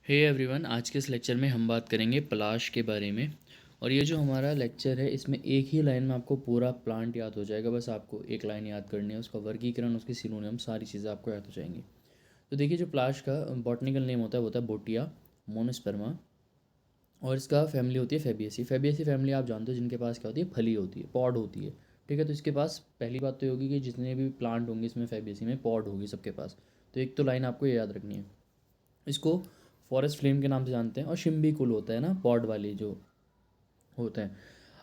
Hey everyone, आज के इस लेक्चर में हम बात करेंगे पलाश के बारे में। और ये जो हमारा लेक्चर है इसमें एक ही लाइन में आपको पूरा प्लांट याद हो जाएगा। बस आपको एक लाइन याद करनी है, उसका वर्गीकरण, उसके सिनोनिम, सारी चीज़ें आपको याद हो जाएंगी। तो देखिए, जो पलाश का बॉटनिकल नेम होता है वो होता है बोटिया मोनोस्पर्मा। और इसका फैमिली होती है फेबियसी। फेबियसी फैमिली आप जानते हो, जिनके पास क्या होती है, फली होती है, पॉड होती है। ठीक है, तो इसके पास पहली बात तो ये होगी कि जितने भी प्लांट होंगे इसमें फेबियसी में पॉड होगी सबके पास। तो एक तो लाइन आपको ये याद रखनी है। इसको फॉरेस्ट फ्लेम के नाम से जानते हैं, और शिम्बी कुल होता है ना, पॉड वाली जो होते हैं।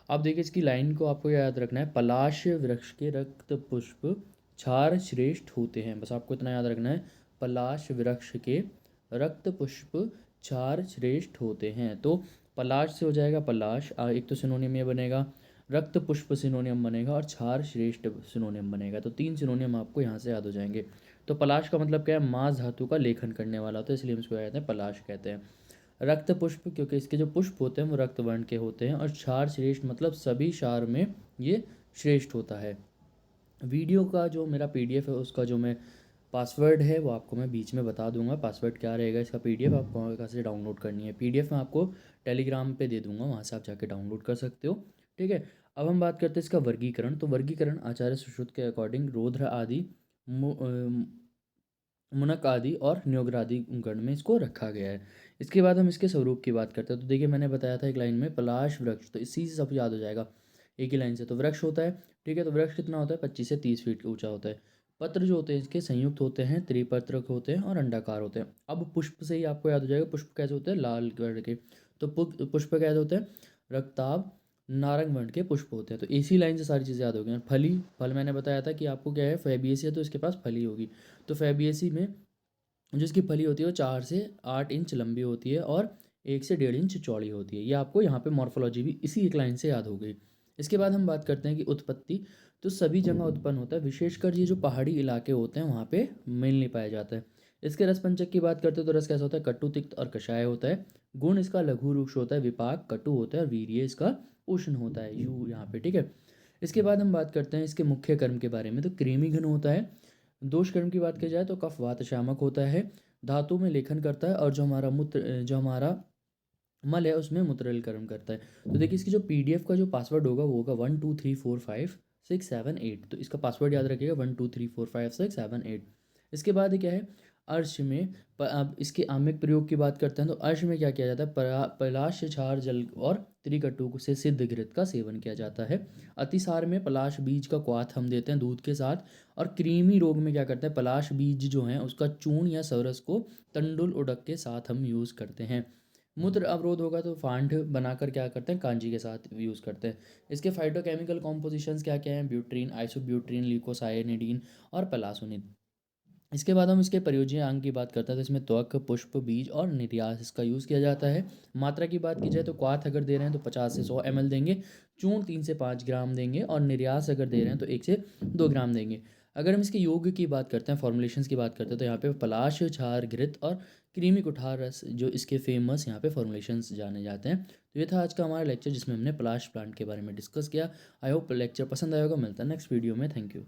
अब देखिए, इसकी लाइन को आपको याद रखना है। पलाश वृक्ष के रक्त पुष्प क्षार श्रेष्ठ होते हैं। बस आपको इतना याद रखना है, पलाश वृक्ष के रक्त पुष्प क्षार श्रेष्ठ होते हैं। तो पलाश से हो जाएगा पलाश, एक तो सिनोनियम ये बनेगा, रक्त पुष्प सिनोनियम बनेगा, और क्षार श्रेष्ठ सिनोनियम बनेगा। तो तीन सिनोनियम आपको यहाँ से याद हो जाएंगे। तो पलाश का मतलब क्या है, मांस धातु का लेखन करने वाला होता है, इसलिए हम इसको कहते हैं पलाश कहते हैं। रक्त पुष्प क्योंकि इसके जो पुष्प होते हैं वो रक्त वर्ण के होते हैं। और क्षार श्रेष्ठ मतलब सभी क्षार में ये श्रेष्ठ होता है। वीडियो का जो मेरा पीडीएफ है उसका जो मैं पासवर्ड है वो आपको मैं बीच में बता दूंगा। पासवर्ड क्या रहेगा इसका, पीडीएफ आपको कहाँ से डाउनलोड करनी है। पीडीएफ मैं आपको टेलीग्राम पे दे दूंगा, वहाँ से आप जाके डाउनलोड कर सकते हो। ठीक है, अब हम बात करते हैं इसका वर्गीकरण। तो वर्गीकरण आचार्य सुश्रुत के अकॉर्डिंग रौद्र आदि, मुनक आदि और न्योग्र आदि गण में इसको रखा गया है। इसके बाद हम इसके स्वरूप की बात करते हैं। तो देखिए, मैंने बताया था एक लाइन में पलाश वृक्ष, तो इसी से सब याद हो जाएगा एक ही लाइन से। तो वृक्ष होता है, ठीक है, तो वृक्ष कितना होता है, 25 से 30 फीट ऊंचा होता है। पत्र जो होते हैं इसके संयुक्त होते हैं, त्रिपत्रक होते हैं और अंडाकार होते हैं। अब पुष्प से ही आपको याद हो जाएगा, पुष्प कैसे होते हैं, लाल कलर के। तो पुष्प कैसे होते हैं, रक्ताभ नारंग वर्ण के पुष्प होते हैं। तो इसी लाइन से सारी चीज़ें याद हो गई। फली, फल मैंने बताया था कि आपको क्या है, फेबियसी है तो इसके पास फली होगी। तो फेबियसी में जो इसकी फली होती है वो 4 से 8 इंच लंबी होती है और 1 से 1.5 इंच चौड़ी होती है। ये आपको यहाँ पे मॉर्फोलॉजी भी इसी एक लाइन से याद हो गई। इसके बाद हम बात करते हैं कि उत्पत्ति। तो सभी जगह उत्पन्न होता है, विशेषकर ये जो पहाड़ी इलाके होते हैं वहाँ पे मेनली पाया जाता है। इसके रस पंचक की बात करते हैं तो रस कैसा होता है, कटु, तिक्त और कषाय होता है। गुण इसका लघु रुक्ष होता है, विपाक कटु होता है, और वीर्य इसका उष्ण होता है, यू यहाँ पे। ठीक है, इसके बाद हम बात करते हैं इसके मुख्य कर्म के बारे में। तो कृमि घन होता है। दोष कर्म की बात की जाए तो कफ वात शामक होता है, धातु में लेखन करता है, और जो हमारा मल है उसमें मूत्रल कर्म करता है। तो देखिए, इसकी जो पीडीएफ का जो पासवर्ड होगा वो होगा 1 2 3 4 5 6 7 8। तो इसका पासवर्ड याद रखिएगा, 1 2 3 4 5 6 7 8। इसके बाद क्या है, अर्श में अब इसके आम्यक प्रयोग की बात करते हैं। तो अर्श में क्या किया जाता है, पलाश क्षार जल और त्रिकटु से सिद्ध घृत का सेवन किया जाता है। अतिसार में पलाश बीज का क्वाथ हम देते हैं दूध के साथ। और कृमि रोग में क्या करते हैं, पलाश बीज जो है उसका चूर्ण या सरस को तंडुल उड़क के साथ हम यूज़ करते हैं। मूत्र अवरोध होगा तो फांड बनाकर क्या करते हैं, कांजी के साथ यूज़ करते हैं। इसके फाइटोकेमिकल कॉम्पोजिशंस क्या क्या हैं, ब्यूट्रीन, आइसोब्यूट्रीन, ल्यूकोसाइनिडीन और पलासोनिन। इसके बाद हम इसके प्रयोज्य अंग की बात करते हैं। तो इसमें त्वक, पुष्प, बीज और निर्यास इसका यूज़ किया जाता है। मात्रा की बात की जाए तो क्वाथ अगर दे रहे हैं तो 50 से 100 ml देंगे, चूर्ण 3 से 5 ग्राम देंगे, और निर्यास अगर दे रहे हैं तो 1 से 2 ग्राम देंगे। अगर हम इसके योग की बात करते हैं, फॉर्मुलेशंस की बात करते हैं, तो यहाँ पे पलाश, क्षार, घृत और क्रीमी कुठार रस जो इसके फेमस यहाँ पे फॉर्मुलेशंस जाने जाते हैं। तो ये था आज का हमारा लेक्चर जिसमें हमने पलाश प्लांट के बारे में डिस्कस किया। आई होप लेक्चर पसंद आएगा। मिलता है नेक्स्ट वीडियो में। Thank you.